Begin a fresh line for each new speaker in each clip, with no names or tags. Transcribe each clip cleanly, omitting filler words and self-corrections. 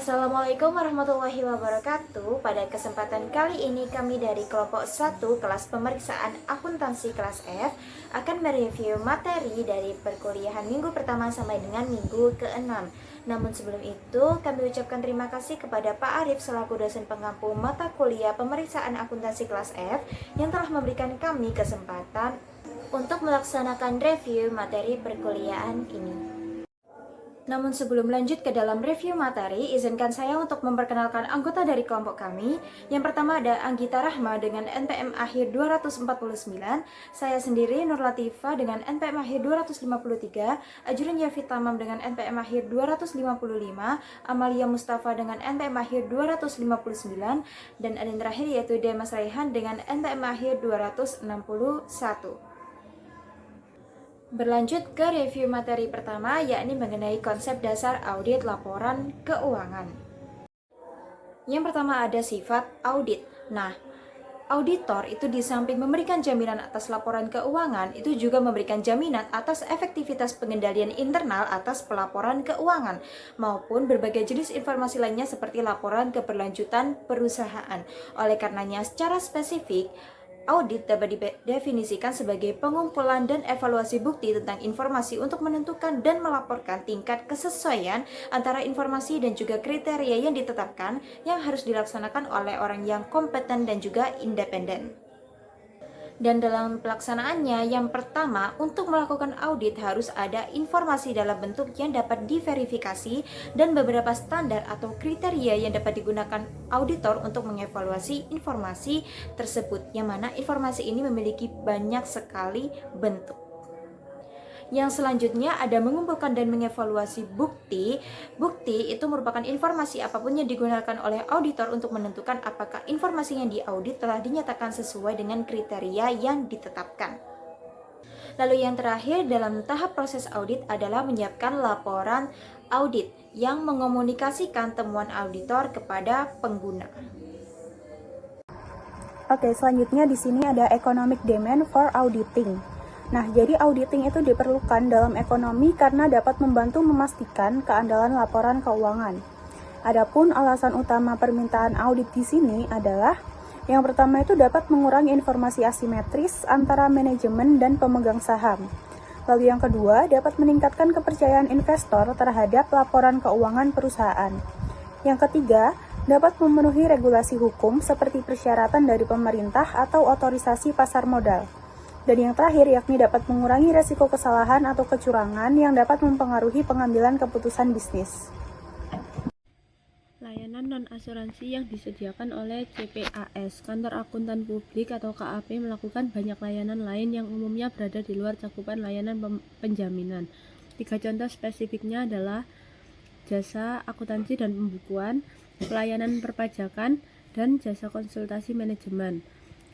Assalamualaikum warahmatullahi wabarakatuh. Pada kesempatan kali ini kami dari kelompok 1 kelas pemeriksaan akuntansi kelas F akan mereview materi dari perkuliahan minggu pertama sampai dengan minggu ke-6. Namun sebelum itu kami ucapkan terima kasih kepada Pak Arif selaku dosen pengampu mata kuliah pemeriksaan akuntansi kelas F yang telah memberikan kami kesempatan untuk melaksanakan review materi perkuliahan ini. Namun sebelum lanjut ke dalam review materi, izinkan saya untuk memperkenalkan anggota dari kelompok kami. Yang pertama ada Anggita Rahma dengan NPM akhir 249, saya sendiri Nur Latifah dengan NPM akhir 253, Ajrun Yafid Tamam dengan NPM akhir 255, Amalia Mustafa dengan NPM akhir 259, dan ada yang terakhir yaitu Demas Raihan dengan NPM akhir 261. Berlanjut ke review materi pertama, yakni mengenai konsep dasar audit laporan keuangan. Yang pertama ada sifat audit. Nah, auditor itu di samping memberikan jaminan atas laporan keuangan, itu juga memberikan jaminan atas efektivitas pengendalian internal atas pelaporan keuangan, maupun berbagai jenis informasi lainnya seperti laporan keberlanjutan perusahaan. Oleh karenanya, secara spesifik, audit dapat didefinisikan sebagai pengumpulan dan evaluasi bukti tentang informasi untuk menentukan dan melaporkan tingkat kesesuaian antara informasi dan juga kriteria yang ditetapkan yang harus dilaksanakan oleh orang yang kompeten dan juga independen. Dan dalam pelaksanaannya, yang pertama, untuk melakukan audit harus ada informasi dalam bentuk yang dapat diverifikasi dan beberapa standar atau kriteria yang dapat digunakan auditor untuk mengevaluasi informasi tersebut, yang mana informasi ini memiliki banyak sekali bentuk. Yang selanjutnya ada mengumpulkan dan mengevaluasi bukti. Bukti itu merupakan informasi apapun yang digunakan oleh auditor untuk menentukan apakah informasi yang diaudit telah dinyatakan sesuai dengan kriteria yang ditetapkan. Lalu yang terakhir dalam tahap proses audit adalah menyiapkan laporan audit yang mengomunikasikan temuan auditor kepada pengguna.
Oke, selanjutnya di sini ada economic demand for auditing. Nah, jadi auditing itu diperlukan dalam ekonomi karena dapat membantu memastikan keandalan laporan keuangan. Adapun alasan utama permintaan audit di sini adalah yang pertama itu dapat mengurangi informasi asimetris antara manajemen dan pemegang saham. Lalu yang kedua, dapat meningkatkan kepercayaan investor terhadap laporan keuangan perusahaan. Yang ketiga, dapat memenuhi regulasi hukum seperti persyaratan dari pemerintah atau otorisasi pasar modal. Dan yang terakhir, yakni dapat mengurangi resiko kesalahan atau kecurangan yang dapat mempengaruhi pengambilan keputusan bisnis.
Layanan non-asuransi yang disediakan oleh CPAS, Kantor Akuntan Publik atau KAP melakukan banyak layanan lain yang umumnya berada di luar cakupan layanan penjaminan. 3 contoh spesifiknya adalah jasa akuntansi dan pembukuan, pelayanan perpajakan, dan jasa konsultasi manajemen.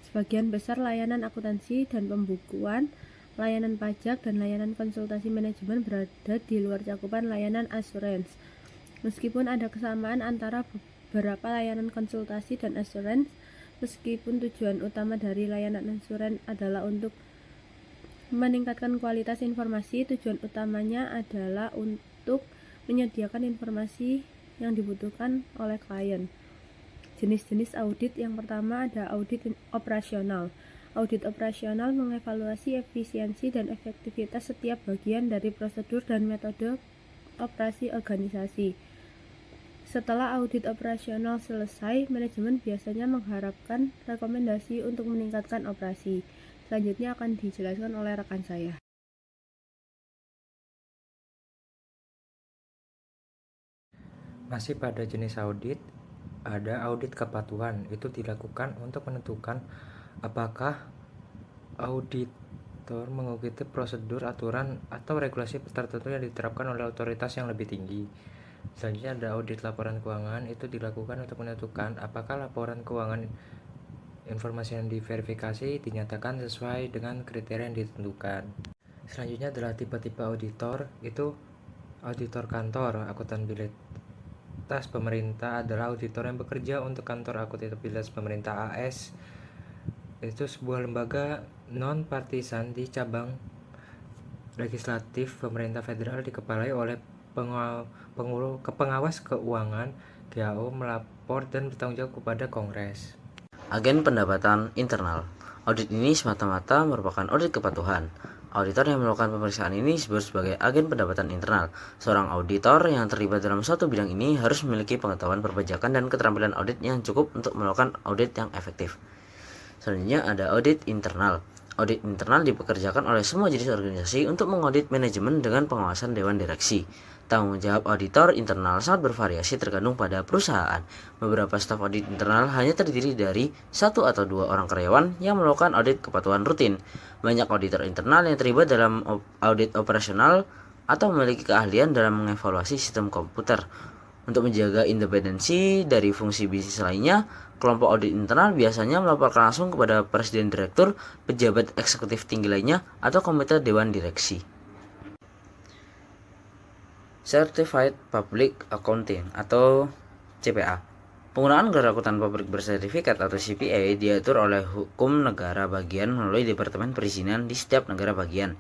Sebagian besar layanan akuntansi dan pembukuan, layanan pajak, dan layanan konsultasi manajemen berada di luar cakupan layanan asuransi. Meskipun ada kesamaan antara beberapa layanan konsultasi dan asuransi, meskipun tujuan utama dari layanan asuransi adalah untuk meningkatkan kualitas informasi, tujuan utamanya adalah untuk menyediakan informasi yang dibutuhkan oleh klien. Jenis-jenis audit yang pertama ada audit operasional. Audit operasional mengevaluasi efisiensi dan efektivitas setiap bagian dari prosedur dan metode operasi organisasi. Setelah audit operasional selesai, manajemen biasanya mengharapkan rekomendasi untuk meningkatkan operasi. Selanjutnya akan dijelaskan oleh rekan saya.
Masih pada jenis audit, ada audit kepatuhan. Itu dilakukan untuk menentukan apakah auditor mengikuti prosedur, aturan, atau regulasi tertentu yang diterapkan oleh otoritas yang lebih tinggi. Selanjutnya ada audit laporan keuangan. Itu dilakukan untuk menentukan apakah laporan keuangan informasi yang diverifikasi dinyatakan sesuai dengan kriteria yang ditentukan. Selanjutnya adalah tipe-tipe auditor. Itu auditor kantor akuntabilitas pemerintah adalah auditor yang bekerja untuk kantor akuntabilitas pemerintah AS. Itu sebuah lembaga non-partisan di cabang legislatif pemerintah federal, dikepalai oleh pengawas keuangan GAO melapor dan bertanggung jawab kepada Kongres.
Agen pendapatan internal. Audit ini semata-mata merupakan audit kepatuhan. Auditor yang melakukan pemeriksaan ini disebut sebagai agen pendapatan internal. Seorang auditor yang terlibat dalam suatu bidang ini harus memiliki pengetahuan perpajakan dan keterampilan audit yang cukup untuk melakukan audit yang efektif. Selanjutnya ada audit internal. Audit internal dipekerjakan oleh semua jenis organisasi untuk mengaudit manajemen dengan pengawasan dewan direksi. Tanggung jawab auditor internal sangat bervariasi tergantung pada perusahaan. Beberapa staf audit internal hanya terdiri dari 1 atau 2 orang karyawan yang melakukan audit kepatuhan rutin. Banyak auditor internal yang terlibat dalam audit operasional atau memiliki keahlian dalam mengevaluasi sistem komputer. Untuk menjaga independensi dari fungsi bisnis lainnya, kelompok audit internal biasanya melaporkan langsung kepada presiden direktur, pejabat eksekutif tinggi lainnya, atau komite dewan direksi. Certified Public Accounting atau CPA. Penggunaan gelar akuntan publik bersertifikat atau CPA diatur oleh hukum negara bagian melalui Departemen Perizinan di setiap negara bagian.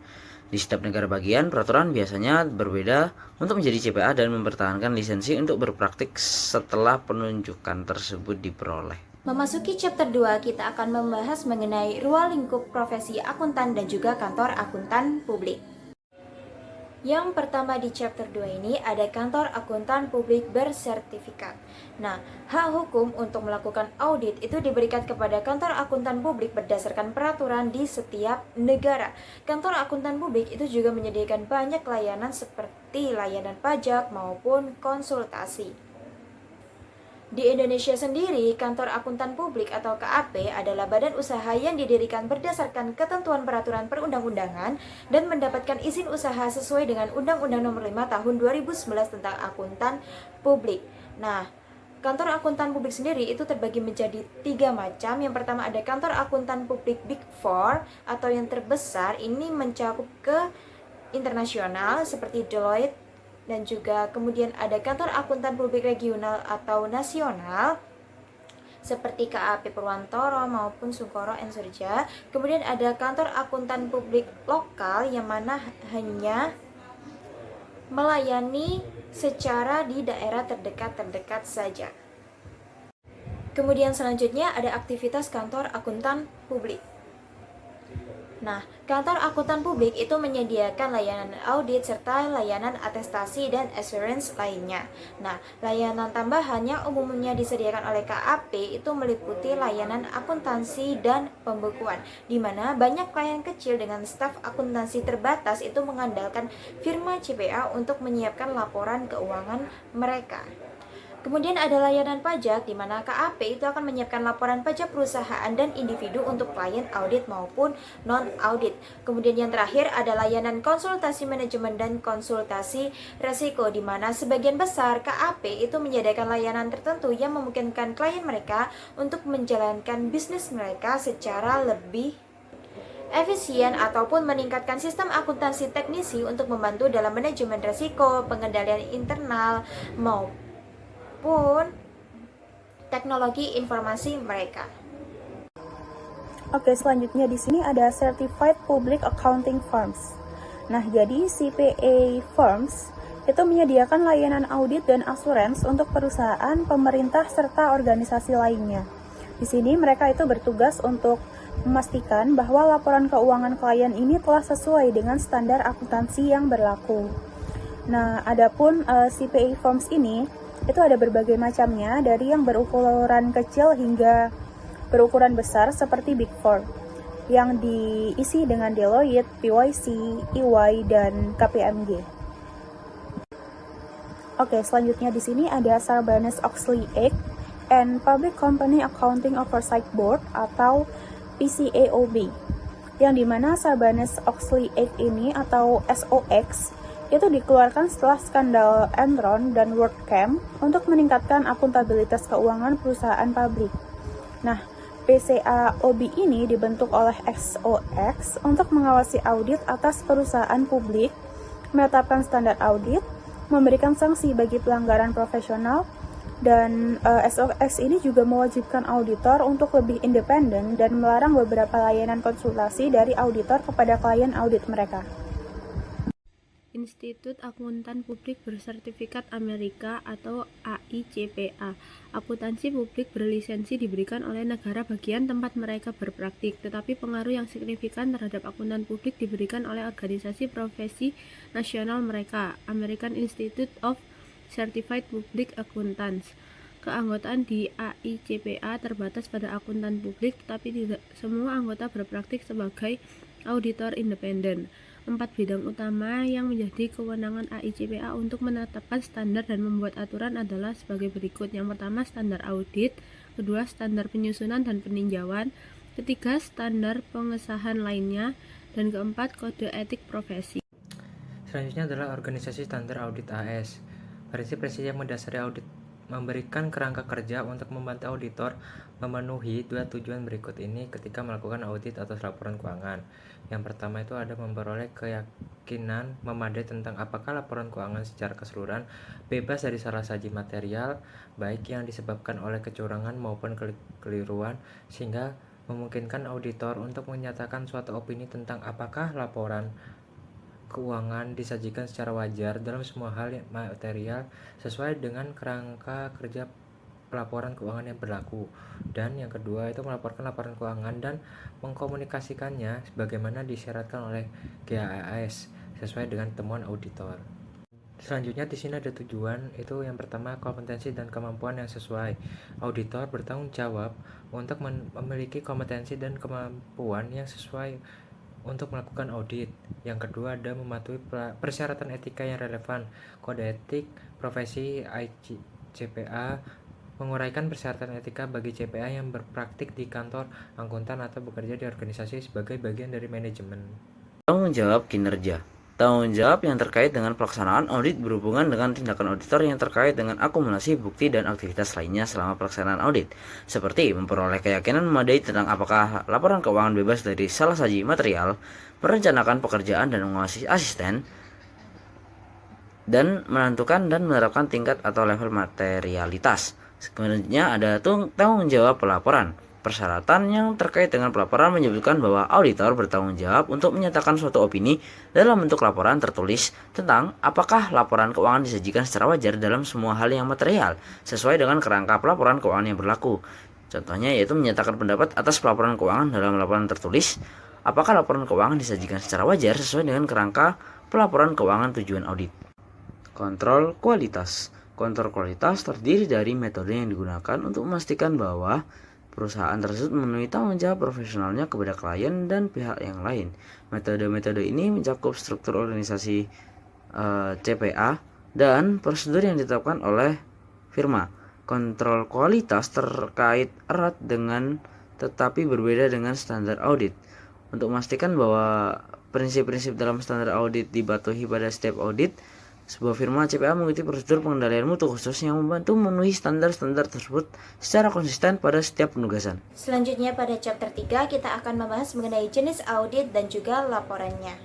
Di setiap negara bagian, peraturan biasanya berbeda untuk menjadi CPA dan mempertahankan lisensi untuk berpraktik setelah penunjukan tersebut diperoleh.
Memasuki chapter 2, kita akan membahas mengenai ruang lingkup profesi akuntan dan juga kantor akuntan publik. Yang pertama di chapter 2 ini ada kantor akuntan publik bersertifikat. Nah, hak hukum untuk melakukan audit itu diberikan kepada kantor akuntan publik berdasarkan peraturan di setiap negara. Kantor akuntan publik itu juga menyediakan banyak layanan seperti layanan pajak maupun konsultasi. Di Indonesia sendiri, kantor akuntan publik atau KAP adalah badan usaha yang didirikan berdasarkan ketentuan peraturan perundang-undangan dan mendapatkan izin usaha sesuai dengan Undang-Undang Nomor 5 Tahun 2011 tentang akuntan publik. Nah, kantor akuntan publik sendiri itu terbagi menjadi 3 macam. Yang pertama ada kantor akuntan publik Big Four atau yang terbesar, ini mencakup ke internasional seperti Deloitte, dan juga kemudian ada kantor akuntan publik regional atau nasional seperti KAP Purwantoro maupun Sungkoro and Surja. Kemudian ada kantor akuntan publik lokal yang mana hanya melayani secara di daerah terdekat saja. Kemudian selanjutnya ada aktivitas kantor akuntan publik. Nah, kantor akuntan publik itu menyediakan layanan audit serta layanan atestasi dan assurance lainnya. Nah, layanan tambahan yang umumnya disediakan oleh KAP itu meliputi layanan akuntansi dan pembukuan, di mana banyak klien kecil dengan staf akuntansi terbatas itu mengandalkan firma CPA untuk menyiapkan laporan keuangan mereka. Kemudian ada layanan pajak di mana KAP itu akan menyiapkan laporan pajak perusahaan dan individu untuk klien audit maupun non-audit. Kemudian yang terakhir ada layanan konsultasi manajemen dan konsultasi resiko di mana sebagian besar KAP itu menyediakan layanan tertentu yang memungkinkan klien mereka untuk menjalankan bisnis mereka secara lebih efisien ataupun meningkatkan sistem akuntansi teknisi untuk membantu dalam manajemen resiko, pengendalian internal maupun teknologi informasi mereka.
Oke, selanjutnya di sini ada Certified Public Accounting Firms. Nah, jadi CPA Firms itu menyediakan layanan audit dan asuransi untuk perusahaan, pemerintah, serta organisasi lainnya. Di sini mereka itu bertugas untuk memastikan bahwa laporan keuangan klien ini telah sesuai dengan standar akuntansi yang berlaku. Nah, adapun CPA Firms ini itu ada berbagai macamnya, dari yang berukuran kecil hingga berukuran besar seperti Big Four yang diisi dengan Deloitte, PwC, EY, dan KPMG. Oke, selanjutnya di sini ada Sarbanes-Oxley Act and Public Company Accounting Oversight Board atau PCAOB, yang dimana Sarbanes-Oxley Act ini atau SOX itu dikeluarkan setelah skandal Enron dan WorldCom untuk meningkatkan akuntabilitas keuangan perusahaan publik. Nah, PCAOB ini dibentuk oleh SOX untuk mengawasi audit atas perusahaan publik, menetapkan standar audit, memberikan sanksi bagi pelanggaran profesional, dan SOX ini juga mewajibkan auditor untuk lebih independen dan melarang beberapa layanan konsultasi dari auditor kepada klien audit mereka.
Institut Akuntan Publik Bersertifikat Amerika atau AICPA. Akuntansi publik berlisensi diberikan oleh negara bagian tempat mereka berpraktik, tetapi pengaruh yang signifikan terhadap akuntan publik diberikan oleh organisasi profesi nasional mereka, American Institute of Certified Public Accountants. Keanggotaan di AICPA terbatas pada akuntan publik, tetapi tidak semua anggota berpraktik sebagai auditor independen. 4 bidang utama yang menjadi kewenangan AICPA untuk menetapkan standar dan membuat aturan adalah sebagai berikut. Yang pertama, standar audit. Kedua, standar penyusunan dan peninjauan. Ketiga, standar pengesahan lainnya. Dan keempat, kode etik profesi.
Selanjutnya adalah organisasi standar audit AS. Prinsip-prinsip yang mendasari audit memberikan kerangka kerja untuk membantu auditor memenuhi 2 tujuan berikut ini ketika melakukan audit atas laporan keuangan. Yang pertama itu ada memperoleh keyakinan memadai tentang apakah laporan keuangan secara keseluruhan bebas dari salah saji material, baik yang disebabkan oleh kecurangan maupun kekeliruan, sehingga memungkinkan auditor untuk menyatakan suatu opini tentang apakah laporan keuangan disajikan secara wajar dalam semua hal material sesuai dengan kerangka kerja pelaporan keuangan yang berlaku. Dan yang kedua itu melaporkan laporan keuangan dan mengkomunikasikannya sebagaimana disyaratkan oleh GAAS sesuai dengan temuan auditor. Selanjutnya di sini ada tujuan, itu yang pertama kompetensi dan kemampuan yang sesuai. Auditor bertanggung jawab untuk memiliki kompetensi dan kemampuan yang sesuai untuk melakukan audit. Yang kedua ada mematuhi persyaratan etika yang relevan. Kode etik profesi AICPA menguraikan persyaratan etika bagi CPA yang berpraktik di kantor akuntan atau bekerja di organisasi sebagai bagian dari manajemen.
Tanggung jawab kinerja. Tanggung jawab yang terkait dengan pelaksanaan audit berhubungan dengan tindakan auditor yang terkait dengan akumulasi bukti dan aktivitas lainnya selama pelaksanaan audit, seperti memperoleh keyakinan memadai tentang apakah laporan keuangan bebas dari salah saji material, merencanakan pekerjaan dan mengawasi asisten, dan menentukan dan menerapkan tingkat atau level materialitas. Selanjutnya ada tanggung jawab pelaporan. Persyaratan yang terkait dengan pelaporan menyebutkan bahwa auditor bertanggung jawab untuk menyatakan suatu opini dalam bentuk laporan tertulis tentang apakah laporan keuangan disajikan secara wajar dalam semua hal yang material sesuai dengan kerangka pelaporan keuangan yang berlaku. Contohnya yaitu menyatakan pendapat atas pelaporan keuangan dalam laporan tertulis apakah laporan keuangan disajikan secara wajar sesuai dengan kerangka pelaporan keuangan tujuan audit. Kontrol kualitas. Kontrol kualitas terdiri dari metode yang digunakan untuk memastikan bahwa perusahaan tersebut memenuhi tanggung jawab profesionalnya kepada klien dan pihak yang lain. Metode-metode ini mencakup struktur organisasi CPA dan prosedur yang ditetapkan oleh firma. Kontrol kualitas terkait erat dengan tetapi berbeda dengan standar audit. Untuk memastikan bahwa prinsip-prinsip dalam standar audit dipatuhi pada setiap audit, sebuah firma CPA mengikuti prosedur pengendalian mutu khusus yang membantu memenuhi standar-standar tersebut secara konsisten pada setiap penugasan.
Selanjutnya pada chapter 3 kita akan membahas mengenai jenis audit dan juga laporannya.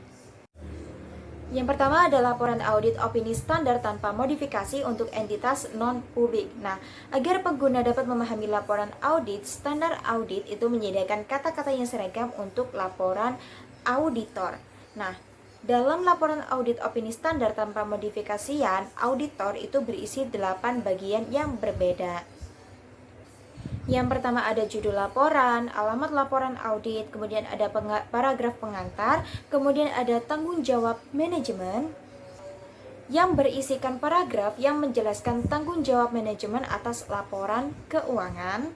Yang pertama ada laporan audit opini standar tanpa modifikasi untuk entitas non-publik. Nah, agar pengguna dapat memahami laporan audit, standar audit itu menyediakan kata-kata yang seragam untuk laporan auditor. Nah, dalam laporan audit opini standar tanpa modifikasian, auditor itu berisi 8 bagian yang berbeda. Yang pertama ada judul laporan, alamat laporan audit, kemudian ada paragraf pengantar, kemudian ada tanggung jawab manajemen yang berisikan paragraf yang menjelaskan tanggung jawab manajemen atas laporan keuangan.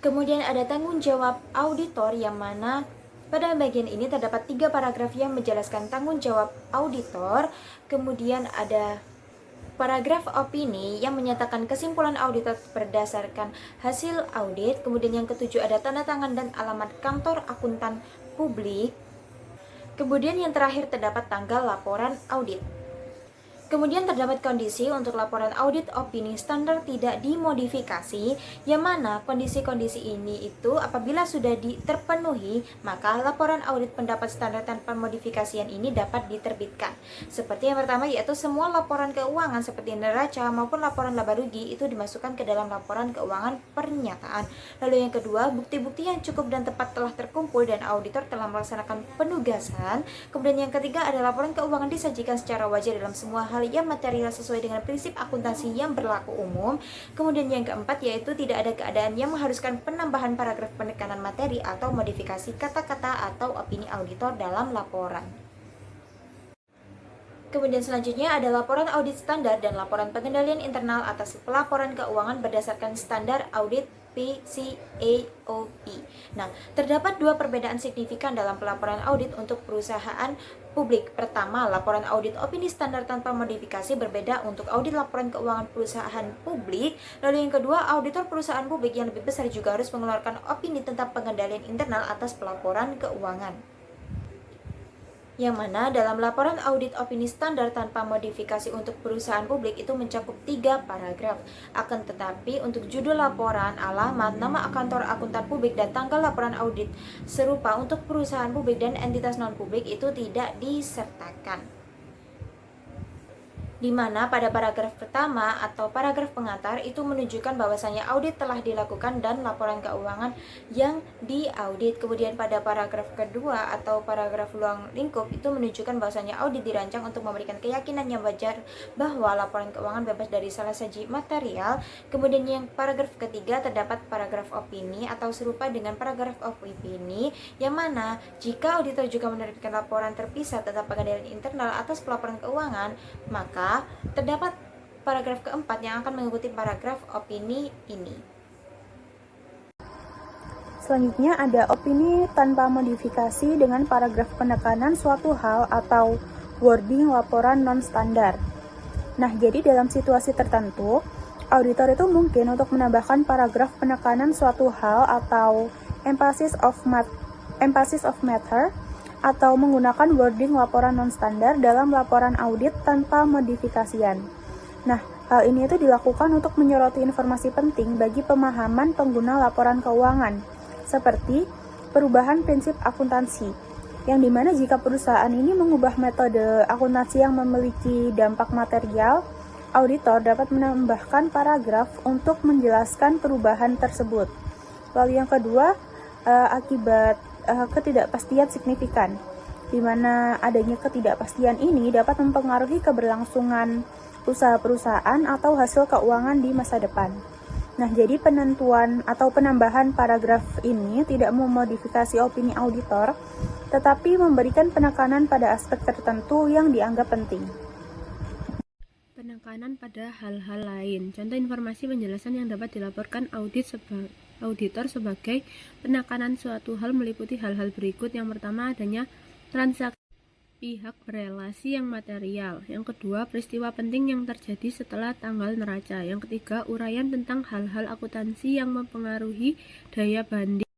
Kemudian ada tanggung jawab auditor yang mana pada bagian ini terdapat 3 paragraf yang menjelaskan tanggung jawab auditor. Kemudian ada paragraf opini yang menyatakan kesimpulan auditor berdasarkan hasil audit. Kemudian yang ketujuh ada tanda tangan dan alamat kantor akuntan publik. Kemudian yang terakhir terdapat tanggal laporan audit. Kemudian terdapat kondisi untuk laporan audit opini standar tidak dimodifikasi, yang mana kondisi-kondisi ini itu apabila sudah terpenuhi, maka laporan audit pendapat standar tanpa modifikasian ini dapat diterbitkan. Seperti yang pertama yaitu semua laporan keuangan seperti neraca maupun laporan laba rugi itu dimasukkan ke dalam laporan keuangan pernyataan. Lalu yang kedua, bukti-bukti yang cukup dan tepat telah terkumpul dan auditor telah melaksanakan penugasan. Kemudian yang ketiga ada laporan keuangan disajikan secara wajar dalam semua hal yang material sesuai dengan prinsip akuntansi yang berlaku umum. Kemudian yang keempat yaitu tidak ada keadaan yang mengharuskan penambahan paragraf penekanan materi atau modifikasi kata-kata atau opini auditor dalam laporan. Kemudian selanjutnya ada laporan audit standar dan laporan pengendalian internal atas pelaporan keuangan berdasarkan standar audit PCAOB. Nah, terdapat dua perbedaan signifikan dalam pelaporan audit untuk perusahaan publik. Pertama, laporan audit opini standar tanpa modifikasi berbeda untuk audit laporan keuangan perusahaan publik. Lalu yang kedua, auditor perusahaan publik yang lebih besar juga harus mengeluarkan opini tentang pengendalian internal atas pelaporan keuangan. Yang mana dalam laporan audit opini standar tanpa modifikasi untuk perusahaan publik itu mencakup 3 paragraf. Akan tetapi untuk judul laporan, alamat, nama kantor akuntan publik, dan tanggal laporan audit serupa untuk perusahaan publik dan entitas non-publik itu tidak disertakan. Di mana pada paragraf pertama atau paragraf pengantar itu menunjukkan bahwasanya audit telah dilakukan dan laporan keuangan yang diaudit. Kemudian pada paragraf kedua atau paragraf ruang lingkup itu menunjukkan bahwasanya audit dirancang untuk memberikan keyakinan yang wajar bahwa laporan keuangan bebas dari salah saji material. Kemudian yang paragraf ketiga terdapat paragraf opini atau serupa dengan paragraf opini, yang mana jika auditor juga menerbitkan laporan terpisah tentang pengendalian internal atas pelaporan keuangan, maka terdapat paragraf keempat yang akan mengikuti paragraf opini ini.
Selanjutnya ada opini tanpa modifikasi dengan paragraf penekanan suatu hal atau wording laporan non-standar. Nah, jadi dalam situasi tertentu, auditor itu mungkin untuk menambahkan paragraf penekanan suatu hal atau emphasis of matter atau menggunakan wording laporan non-standar dalam laporan audit tanpa modifikasian. Nah, hal ini itu dilakukan untuk menyoroti informasi penting bagi pemahaman pengguna laporan keuangan, seperti perubahan prinsip akuntansi, yang dimana jika perusahaan ini mengubah metode akuntansi yang memiliki dampak material, auditor dapat menambahkan paragraf untuk menjelaskan perubahan tersebut. Lalu yang kedua, akibat ketidakpastian signifikan, di mana adanya ketidakpastian ini dapat mempengaruhi keberlangsungan usaha perusahaan atau hasil keuangan di masa depan. Nah, jadi penentuan atau penambahan paragraf ini tidak memodifikasi opini auditor, tetapi memberikan penekanan pada aspek tertentu yang dianggap penting.
Penekanan pada hal-hal lain. Contoh informasi penjelasan yang dapat dilaporkan auditor sebagai penekanan suatu hal meliputi hal-hal berikut. Yang pertama, adanya transaksi pihak berelasi yang material. Yang kedua, peristiwa penting yang terjadi setelah tanggal neraca. Yang ketiga, uraian tentang hal-hal akuntansi yang mempengaruhi daya banding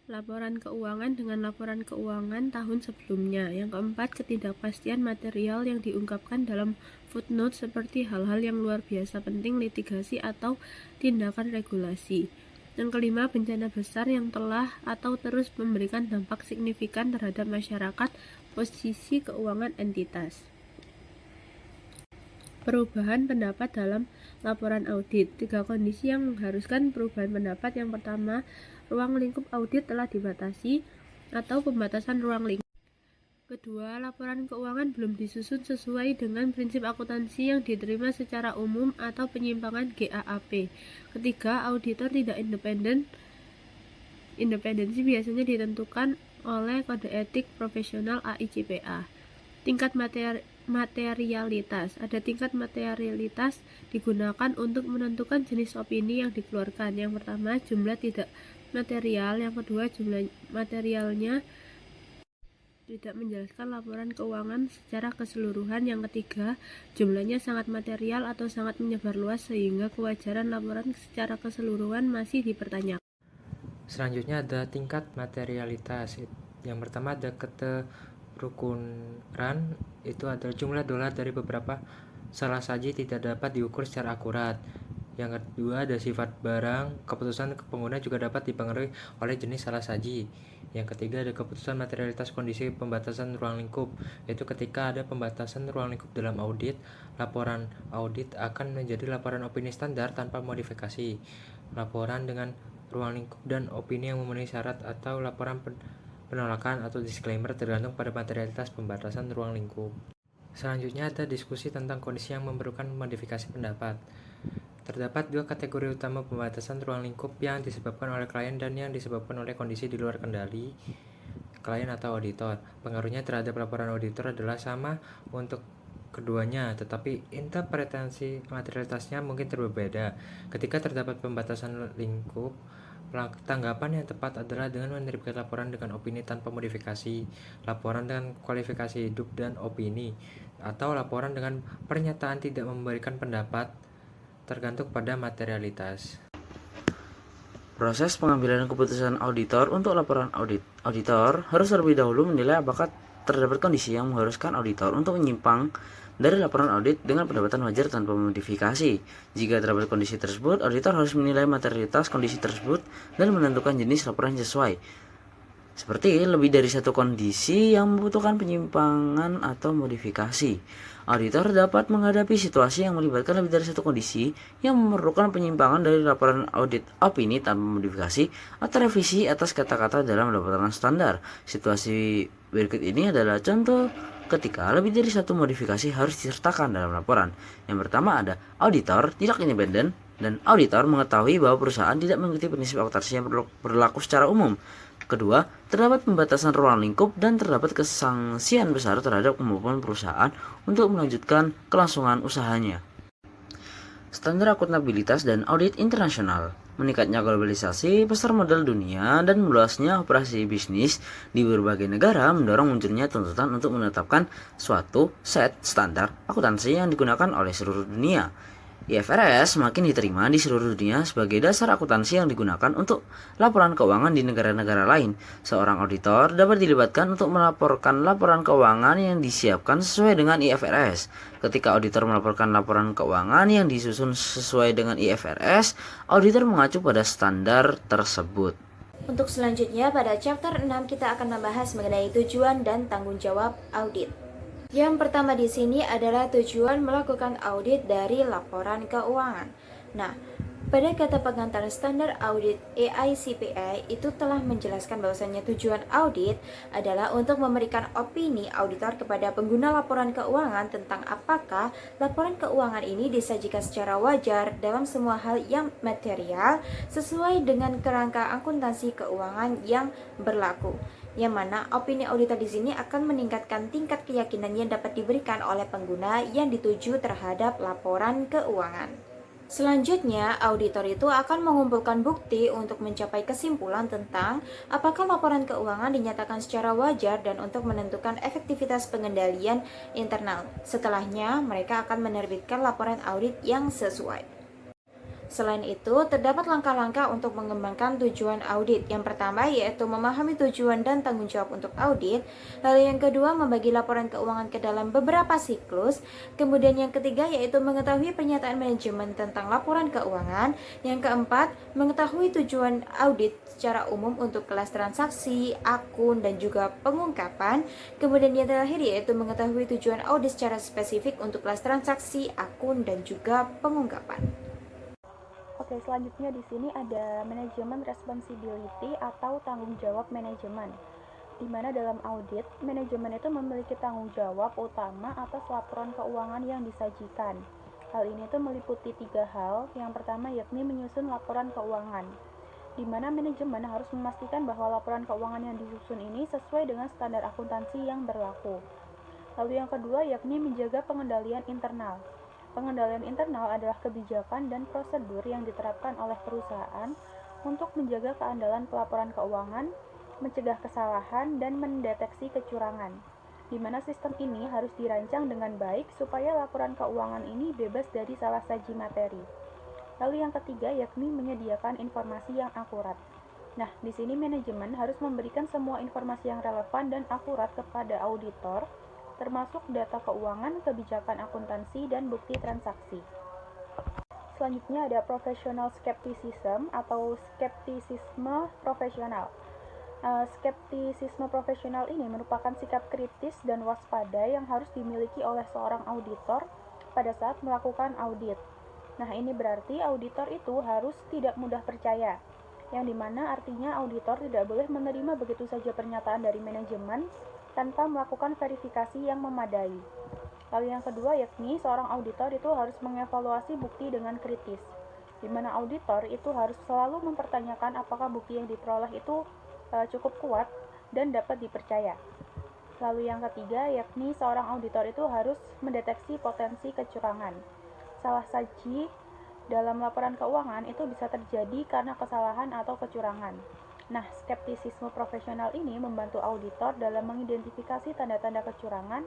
laporan keuangan dengan laporan keuangan tahun sebelumnya. Yang keempat, ketidakpastian material yang diungkapkan dalam footnote seperti hal-hal yang luar biasa penting, litigasi, atau tindakan regulasi. Yang kelima, bencana besar yang telah atau terus memberikan dampak signifikan terhadap masyarakat, posisi keuangan entitas. Perubahan pendapat dalam laporan audit. 3 kondisi yang mengharuskan perubahan pendapat. Yang pertama, ruang lingkup audit telah dibatasi atau pembatasan ruang lingkup. Kedua, laporan keuangan belum disusun sesuai dengan prinsip akuntansi yang diterima secara umum atau penyimpangan GAAP. Ketiga, auditor tidak independen. Independensi biasanya ditentukan oleh kode etik profesional AICPA. Tingkat materialitas. Ada tingkat materialitas digunakan untuk menentukan jenis opini yang dikeluarkan. Yang pertama, jumlah tidak material. Yang kedua, jumlah materialnya tidak menjelaskan laporan keuangan secara keseluruhan. Yang ketiga, jumlahnya sangat material atau sangat menyebar luas sehingga kewajaran laporan secara keseluruhan masih dipertanyakan.
Selanjutnya ada tingkat materialitas. Yang pertama ada keterukuran, itu adalah jumlah dolar dari beberapa salah saji tidak dapat diukur secara akurat. Yang kedua ada sifat barang, keputusan pengguna juga dapat dipengaruhi oleh jenis salah saji. Yang ketiga ada keputusan materialitas kondisi pembatasan ruang lingkup, yaitu ketika ada pembatasan ruang lingkup dalam audit, laporan audit akan menjadi laporan opini standar tanpa modifikasi. Laporan dengan ruang lingkup dan opini yang memenuhi syarat atau laporan penolakan atau disclaimer tergantung pada materialitas pembatasan ruang lingkup. Selanjutnya ada diskusi tentang kondisi yang memerlukan modifikasi pendapat. Terdapat dua kategori utama pembatasan ruang lingkup yang disebabkan oleh klien dan yang disebabkan oleh kondisi di luar kendali klien atau auditor. Pengaruhnya terhadap laporan auditor adalah sama untuk keduanya, tetapi interpretasi materialitasnya mungkin berbeda. Ketika terdapat pembatasan lingkup, tanggapan yang tepat adalah dengan menerbitkan laporan dengan opini tanpa modifikasi, laporan dengan kualifikasi hidup dan opini, atau laporan dengan pernyataan tidak memberikan pendapat, tergantung pada materialitas.
Proses pengambilan keputusan auditor untuk laporan auditor harus terlebih dahulu menilai apakah terdapat kondisi yang mengharuskan auditor untuk menyimpang dari laporan audit dengan pendapatan wajar tanpa modifikasi. Jika terdapat kondisi tersebut, auditor harus menilai materialitas kondisi tersebut dan menentukan jenis laporan yang sesuai. Seperti lebih dari satu kondisi yang membutuhkan penyimpangan atau modifikasi. Auditor dapat menghadapi situasi yang melibatkan lebih dari satu kondisi yang memerlukan penyimpangan dari laporan audit opini tanpa modifikasi atau revisi atas kata-kata dalam laporan standar. Situasi berikut ini adalah contoh ketika lebih dari satu modifikasi harus disertakan dalam laporan. Yang pertama ada auditor tidak independen dan auditor mengetahui bahwa perusahaan tidak mengikuti prinsip akuntansi yang berlaku secara umum. Kedua, terdapat pembatasan ruang lingkup dan terdapat kesangsian besar terhadap kemampuan perusahaan untuk melanjutkan kelangsungan usahanya. Standar akuntabilitas dan audit internasional. Meningkatnya globalisasi pasar modal dunia dan meluasnya operasi bisnis di berbagai negara mendorong munculnya tuntutan untuk menetapkan suatu set standar akuntansi yang digunakan oleh seluruh dunia. IFRS semakin diterima di seluruh dunia sebagai dasar akuntansi yang digunakan untuk laporan keuangan di negara-negara lain. Seorang auditor dapat dilibatkan untuk melaporkan laporan keuangan yang disiapkan sesuai dengan IFRS. Ketika auditor melaporkan laporan keuangan yang disusun sesuai dengan IFRS, auditor mengacu pada standar tersebut.
Untuk selanjutnya pada chapter 6 kita akan membahas mengenai tujuan dan tanggung jawab audit. Yang pertama di sini adalah tujuan melakukan audit dari laporan keuangan. Nah, pada kata pengantar standar audit AICPA itu telah menjelaskan bahwasannya tujuan audit adalah untuk memberikan opini auditor kepada pengguna laporan keuangan tentang apakah laporan keuangan ini disajikan secara wajar dalam semua hal yang material sesuai dengan kerangka akuntansi keuangan yang berlaku. Yang mana opini auditor di sini akan meningkatkan tingkat keyakinan yang dapat diberikan oleh pengguna yang dituju terhadap laporan keuangan. Selanjutnya, auditor itu akan mengumpulkan bukti untuk mencapai kesimpulan tentang apakah laporan keuangan dinyatakan secara wajar dan untuk menentukan efektivitas pengendalian internal. Setelahnya, mereka akan menerbitkan laporan audit yang sesuai. Selain itu, terdapat langkah-langkah untuk mengembangkan tujuan audit. Yang pertama yaitu memahami tujuan dan tanggung jawab untuk audit. Lalu yang kedua, membagi laporan keuangan ke dalam beberapa siklus. Kemudian yang ketiga yaitu mengetahui pernyataan manajemen tentang laporan keuangan. Yang keempat, mengetahui tujuan audit secara umum untuk kelas transaksi, akun, dan juga pengungkapan. Kemudian yang terakhir yaitu mengetahui tujuan audit secara spesifik untuk kelas transaksi, akun, dan juga pengungkapan.
Oke, selanjutnya di sini ada manajemen responsibility atau tanggung jawab manajemen. Di mana dalam audit, manajemen itu memiliki tanggung jawab utama atas laporan keuangan yang disajikan. Hal ini tuh meliputi 3 hal. Yang pertama yakni menyusun laporan keuangan, di mana manajemen harus memastikan bahwa laporan keuangan yang disusun ini sesuai dengan standar akuntansi yang berlaku. Lalu yang kedua yakni menjaga pengendalian internal. Pengendalian internal adalah kebijakan dan prosedur yang diterapkan oleh perusahaan untuk menjaga keandalan pelaporan keuangan, mencegah kesalahan, dan mendeteksi kecurangan, di mana sistem ini harus dirancang dengan baik supaya laporan keuangan ini bebas dari salah saji materi. Lalu yang ketiga yakni menyediakan informasi yang akurat. Nah, di sini manajemen harus memberikan semua informasi yang relevan dan akurat kepada auditor termasuk data keuangan, kebijakan akuntansi, dan bukti transaksi. Selanjutnya ada professional skepticism atau skeptisisme profesional. Skeptisisme profesional ini merupakan sikap kritis dan waspada yang harus dimiliki oleh seorang auditor pada saat melakukan audit. Nah, ini berarti auditor itu harus tidak mudah percaya, yang dimana artinya auditor tidak boleh menerima begitu saja pernyataan dari manajemen tanpa melakukan verifikasi yang memadai. Lalu yang kedua yakni seorang auditor itu harus mengevaluasi bukti dengan kritis, di mana auditor itu harus selalu mempertanyakan apakah bukti yang diperoleh itu cukup kuat dan dapat dipercaya. Lalu yang ketiga yakni seorang auditor itu harus mendeteksi potensi kecurangan. Salah saji dalam laporan keuangan itu bisa terjadi karena kesalahan atau kecurangan. Nah, skeptisisme profesional ini membantu auditor dalam mengidentifikasi tanda-tanda kecurangan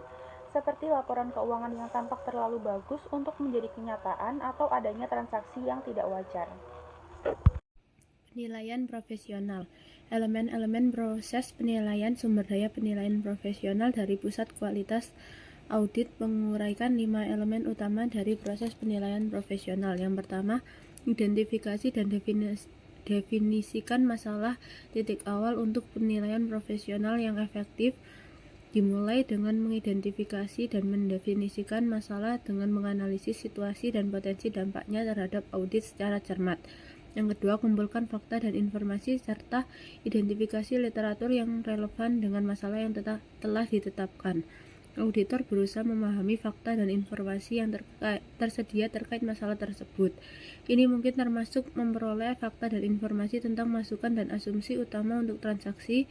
seperti laporan keuangan yang tampak terlalu bagus untuk menjadi kenyataan atau adanya transaksi yang tidak wajar.
Penilaian profesional. Elemen-elemen proses penilaian sumber daya penilaian profesional dari Pusat Kualitas Audit menguraikan 5 elemen utama dari proses penilaian profesional. Yang pertama, identifikasi dan definisikan masalah. Titik awal untuk penilaian profesional yang efektif dimulai dengan mengidentifikasi dan mendefinisikan masalah dengan menganalisis situasi dan potensi dampaknya terhadap audit secara cermat. Yang kedua, kumpulkan fakta dan informasi serta identifikasi literatur yang relevan dengan masalah yang telah ditetapkan. Auditor berusaha memahami fakta dan informasi yang tersedia terkait masalah tersebut. Ini mungkin termasuk memperoleh fakta dan informasi tentang masukan dan asumsi utama untuk transaksi,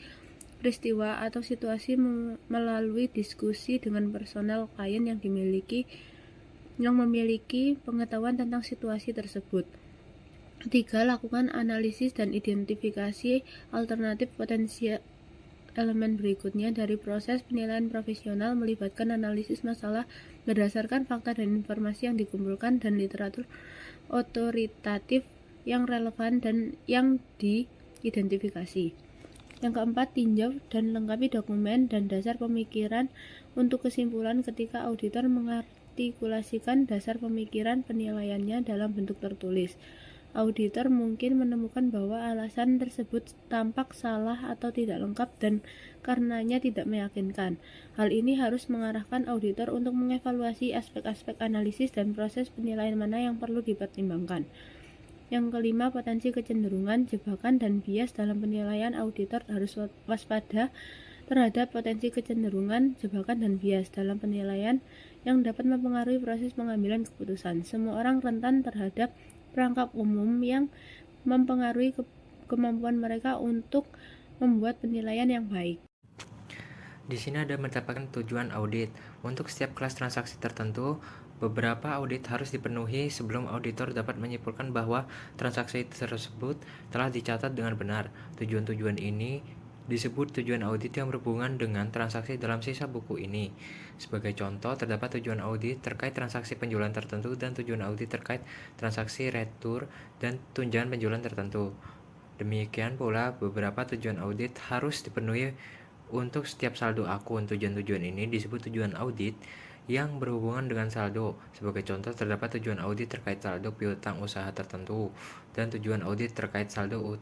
peristiwa, atau situasi melalui diskusi dengan personel klien yang memiliki pengetahuan tentang situasi tersebut. Ketiga, lakukan analisis dan identifikasi alternatif potensial. Elemen berikutnya dari proses penilaian profesional melibatkan analisis masalah berdasarkan fakta dan informasi yang dikumpulkan dan literatur otoritatif yang relevan dan yang diidentifikasi. Yang keempat, tinjau dan lengkapi dokumen dan dasar pemikiran untuk kesimpulan ketika auditor mengartikulasikan dasar pemikiran penilaiannya dalam bentuk tertulis. Auditor mungkin menemukan bahwa alasan tersebut tampak salah atau tidak lengkap dan karenanya tidak meyakinkan. Hal ini harus mengarahkan auditor untuk mengevaluasi aspek-aspek analisis dan proses penilaian mana yang perlu dipertimbangkan. Yang kelima, potensi kecenderungan, jebakan, dan bias dalam penilaian. Auditor harus waspada terhadap potensi kecenderungan, jebakan, dan bias dalam penilaian yang dapat mempengaruhi proses pengambilan keputusan. Semua orang rentan terhadap perangkap umum yang mempengaruhi kemampuan mereka untuk membuat penilaian yang baik.
Di sini ada menetapkan tujuan audit. Untuk setiap kelas transaksi tertentu, beberapa audit harus dipenuhi sebelum auditor dapat menyimpulkan bahwa transaksi tersebut telah dicatat dengan benar. Tujuan-tujuan ini disebut tujuan audit yang berhubungan dengan transaksi dalam sisa buku ini. Sebagai contoh, terdapat tujuan audit terkait transaksi penjualan tertentu dan tujuan audit terkait transaksi retur dan tunjangan penjualan tertentu. Demikian pula, beberapa tujuan audit harus dipenuhi untuk setiap saldo akun. Tujuan-tujuan ini disebut tujuan audit yang berhubungan dengan saldo. Sebagai contoh, terdapat tujuan audit terkait saldo piutang usaha tertentu dan tujuan audit terkait saldo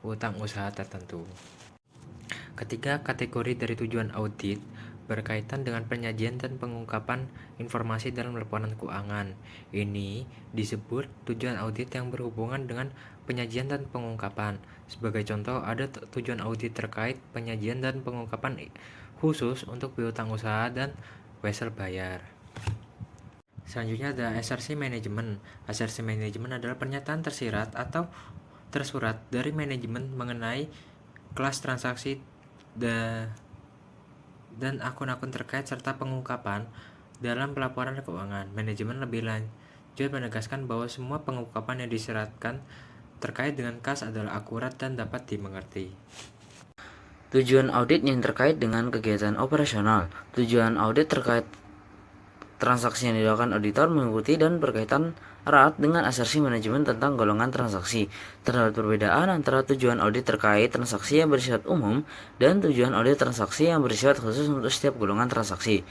utang usaha tertentu. Ketiga, kategori dari tujuan audit berkaitan dengan penyajian dan pengungkapan informasi dalam laporan keuangan. Ini disebut tujuan audit yang berhubungan dengan penyajian dan pengungkapan. Sebagai contoh, ada tujuan audit terkait penyajian dan pengungkapan khusus untuk piutang usaha dan wesel bayar. Selanjutnya ada assertion management. Assertion management adalah pernyataan tersirat atau tersurat dari manajemen mengenai kelas transaksi dan akun-akun terkait serta pengungkapan dalam pelaporan keuangan. Manajemen lebih lanjut menegaskan bahwa semua pengungkapan yang diseratkan terkait dengan kas adalah akurat dan dapat dimengerti.
Tujuan audit yang terkait dengan kegiatan operasional. Tujuan audit terkait transaksi yang dilakukan auditor mengikuti dan berkaitan erat dengan assertion manajemen tentang golongan transaksi. Terdapat perbedaan antara tujuan audit terkait transaksi yang bersifat umum dan tujuan audit transaksi yang bersifat khusus untuk setiap golongan transaksi.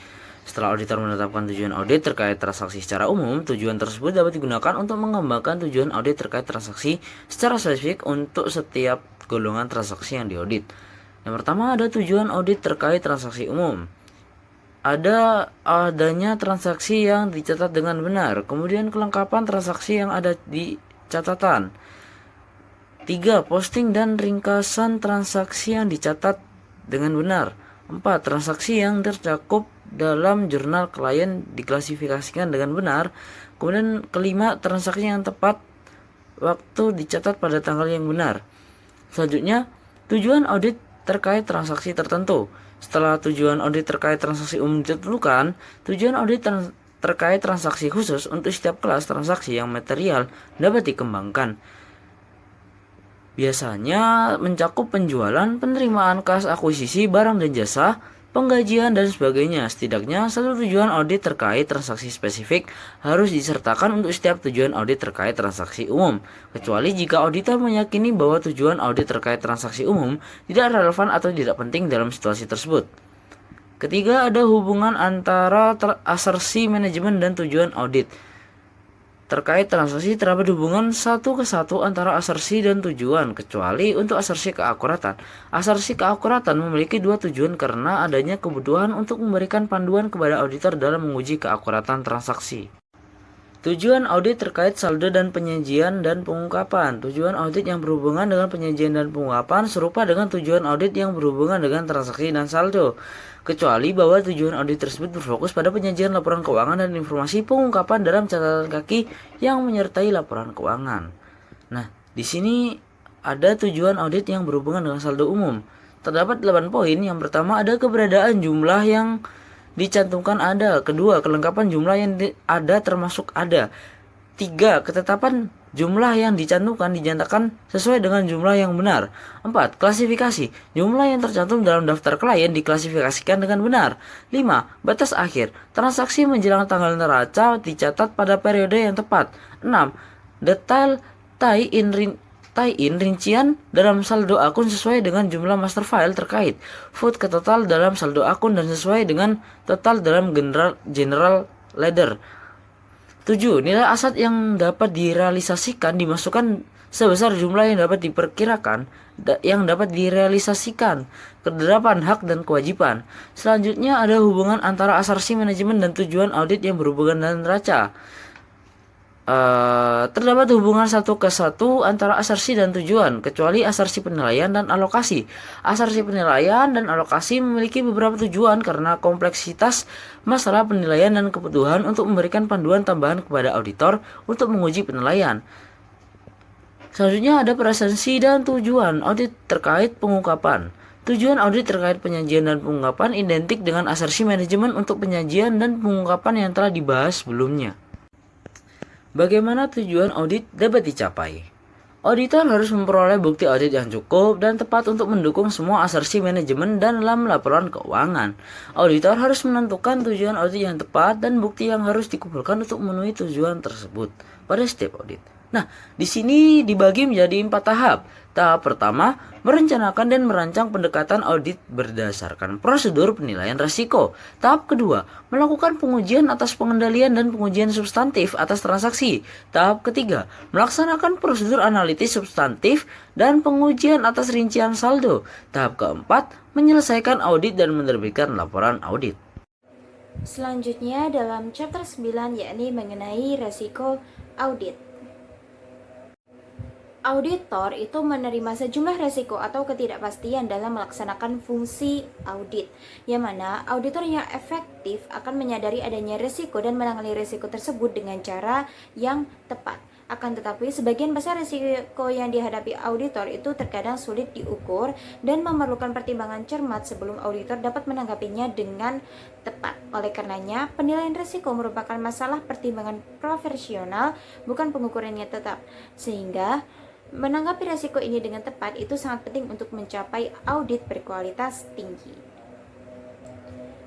Setelah auditor menetapkan tujuan audit terkait transaksi secara umum, tujuan tersebut dapat digunakan untuk mengembangkan tujuan audit terkait transaksi secara spesifik untuk setiap golongan transaksi yang diaudit. Yang pertama ada tujuan audit terkait transaksi umum. Adanya transaksi yang dicatat dengan benar, kemudian kelengkapan transaksi yang ada di catatan. 3. Posting dan ringkasan transaksi yang dicatat dengan benar. 4. Transaksi yang tercakup dalam jurnal klien diklasifikasikan dengan benar. Kemudian kelima, transaksi yang tepat waktu dicatat pada tanggal yang benar. Selanjutnya, tujuan audit terkait transaksi tertentu. Setelah tujuan audit terkait transaksi umum ditentukan, tujuan audit terkait transaksi khusus untuk setiap kelas transaksi yang material dapat dikembangkan. Biasanya mencakup penjualan, penerimaan kas akuisisi barang dan jasa, penggajian, dan sebagainya. Setidaknya satu tujuan audit terkait transaksi spesifik harus disertakan untuk setiap tujuan audit terkait transaksi umum, kecuali jika auditor meyakini bahwa tujuan audit terkait transaksi umum tidak relevan atau tidak penting dalam situasi tersebut. Ketiga, ada hubungan antara asersi manajemen dan tujuan audit. Terkait transaksi terdapat hubungan satu ke satu antara asersi dan tujuan, kecuali untuk asersi keakuratan. Asersi keakuratan memiliki dua tujuan karena adanya kebutuhan untuk memberikan panduan kepada auditor dalam menguji keakuratan transaksi. Tujuan audit terkait saldo dan penyajian dan pengungkapan. Tujuan audit yang berhubungan dengan penyajian dan pengungkapan serupa dengan tujuan audit yang berhubungan dengan transaksi dan saldo, kecuali bahwa tujuan audit tersebut berfokus pada penyajian laporan keuangan dan informasi pengungkapan dalam catatan kaki yang menyertai laporan keuangan. Nah, di sini ada tujuan audit yang berhubungan dengan saldo umum. Terdapat 8 poin. Yang pertama ada keberadaan jumlah yang dicantumkan ada. Kedua, kelengkapan jumlah yang ada termasuk ada. 3. Ketetapan jumlah yang dicantumkan dinyatakan sesuai dengan jumlah yang benar. 4. Klasifikasi. Jumlah yang tercantum dalam daftar klien diklasifikasikan dengan benar. 5. Batas akhir. Transaksi menjelang tanggal neraca dicatat pada periode yang tepat. 6. Detail tie-in rincian dalam saldo akun sesuai dengan jumlah master file terkait. Foot ke total dalam saldo akun dan sesuai dengan total dalam general ledger. 7. Nilai aset yang dapat direalisasikan dimasukkan sebesar jumlah yang dapat diperkirakan yang dapat direalisasikan. Ke-8. Hak dan kewajiban. Selanjutnya ada hubungan antara asersi manajemen dan tujuan audit yang berhubungan dengan neraca. Terdapat hubungan satu ke satu antara asersi dan tujuan, kecuali asersi penilaian dan alokasi. Asersi penilaian dan alokasi memiliki beberapa tujuan karena kompleksitas masalah penilaian dan kebutuhan untuk memberikan panduan tambahan kepada auditor untuk menguji penilaian. Selanjutnya ada presensi dan tujuan audit terkait pengungkapan. Tujuan audit terkait penyajian dan pengungkapan identik dengan asersi manajemen untuk penyajian dan pengungkapan yang telah dibahas sebelumnya. Bagaimana tujuan audit dapat dicapai? Auditor harus memperoleh bukti audit yang cukup dan tepat untuk mendukung semua asersi manajemen dalam laporan keuangan. Auditor harus menentukan tujuan audit yang tepat dan bukti yang harus dikumpulkan untuk memenuhi tujuan tersebut pada setiap audit. Nah, di sini dibagi menjadi 4 tahap. Tahap pertama, merencanakan dan merancang pendekatan audit berdasarkan prosedur penilaian risiko. Tahap kedua, melakukan pengujian atas pengendalian dan pengujian substantif atas transaksi. Tahap ketiga, melaksanakan prosedur analitis substantif dan pengujian atas rincian saldo. Tahap keempat, menyelesaikan audit dan menerbitkan laporan audit.
Selanjutnya dalam chapter 9 yakni mengenai resiko audit. Auditor itu menerima sejumlah resiko atau ketidakpastian dalam melaksanakan fungsi audit, yang mana auditor yang efektif akan menyadari adanya resiko dan menangani resiko tersebut dengan cara yang tepat. Akan tetapi, sebagian besar resiko yang dihadapi auditor itu terkadang sulit diukur dan memerlukan pertimbangan cermat sebelum auditor dapat menanggapinya dengan tepat. Oleh karenanya, penilaian resiko merupakan masalah pertimbangan profesional, bukan pengukurannya tetap. Sehingga menanggapi resiko ini dengan tepat itu sangat penting untuk mencapai audit berkualitas tinggi.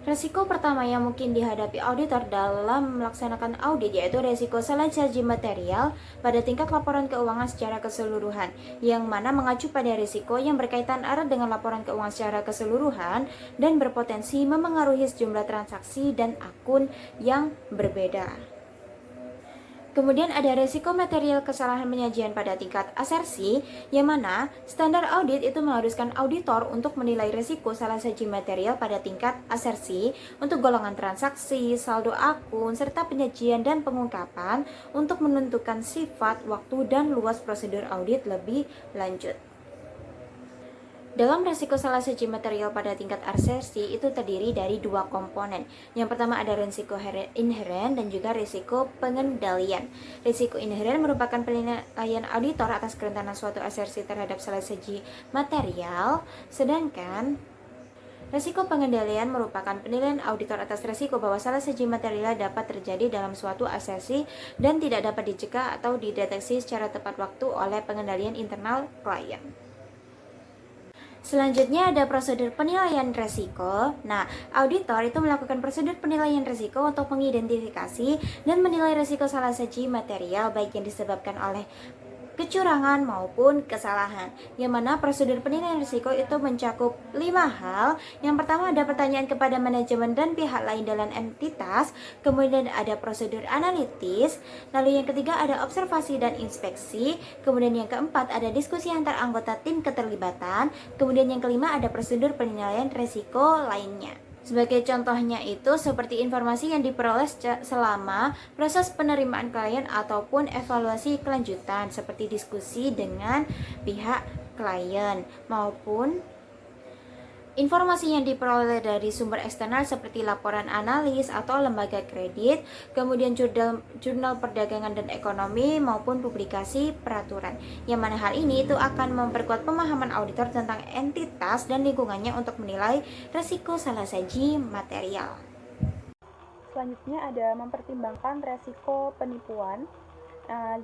Resiko pertama yang mungkin dihadapi auditor dalam melaksanakan audit yaitu resiko salah saji material pada tingkat laporan keuangan secara keseluruhan, yang mana mengacu pada risiko yang berkaitan erat dengan laporan keuangan secara keseluruhan dan berpotensi memengaruhi sejumlah transaksi dan akun yang berbeda. Kemudian ada resiko material kesalahan penyajian pada tingkat asersi, yang mana standar audit itu mengharuskan auditor untuk menilai resiko salah saji material pada tingkat asersi untuk golongan transaksi, saldo akun, serta penyajian dan pengungkapan untuk menentukan sifat, waktu, dan luas prosedur audit lebih lanjut. Dalam resiko salah saji material pada tingkat asersi itu terdiri dari dua komponen. Yang pertama ada resiko inheren dan juga risiko pengendalian. Risiko inheren merupakan penilaian auditor atas kerentanan suatu asersi terhadap salah saji material, sedangkan risiko pengendalian merupakan penilaian auditor atas risiko bahwa salah saji material dapat terjadi dalam suatu asersi dan tidak dapat dicegah atau dideteksi secara tepat waktu oleh pengendalian internal klien. Selanjutnya ada prosedur penilaian resiko. Nah, auditor itu melakukan prosedur penilaian resiko untuk mengidentifikasi dan menilai resiko salah saji material baik yang disebabkan oleh kecurangan maupun kesalahan, yang mana prosedur penilaian risiko itu mencakup 5 hal. Yang pertama ada pertanyaan kepada manajemen dan pihak lain dalam entitas, kemudian ada prosedur analitis, lalu yang ketiga ada observasi dan inspeksi, kemudian yang keempat ada diskusi antar anggota tim keterlibatan, kemudian yang kelima ada prosedur penilaian risiko lainnya. Sebagai contohnya itu seperti informasi yang diperoleh selama proses penerimaan klien ataupun evaluasi kelanjutan seperti diskusi dengan pihak klien maupun informasi yang diperoleh dari sumber eksternal seperti laporan analis atau lembaga kredit, kemudian jurnal perdagangan dan ekonomi maupun publikasi peraturan. Yang mana hal ini itu akan memperkuat pemahaman auditor tentang entitas dan lingkungannya untuk menilai risiko salah saji material.
Selanjutnya ada mempertimbangkan resiko penipuan.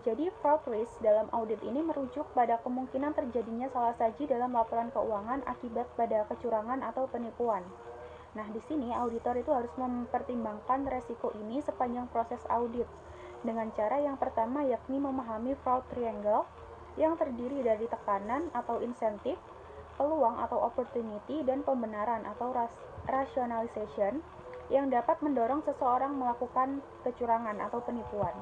Jadi fraud risk dalam audit ini merujuk pada kemungkinan terjadinya salah saji dalam laporan keuangan akibat pada kecurangan atau penipuan. Nah, di sini auditor itu harus mempertimbangkan resiko ini sepanjang proses audit dengan cara yang pertama yakni memahami fraud triangle yang terdiri dari tekanan atau insentif, peluang atau opportunity, dan pembenaran atau rationalization yang dapat mendorong seseorang melakukan kecurangan atau penipuan.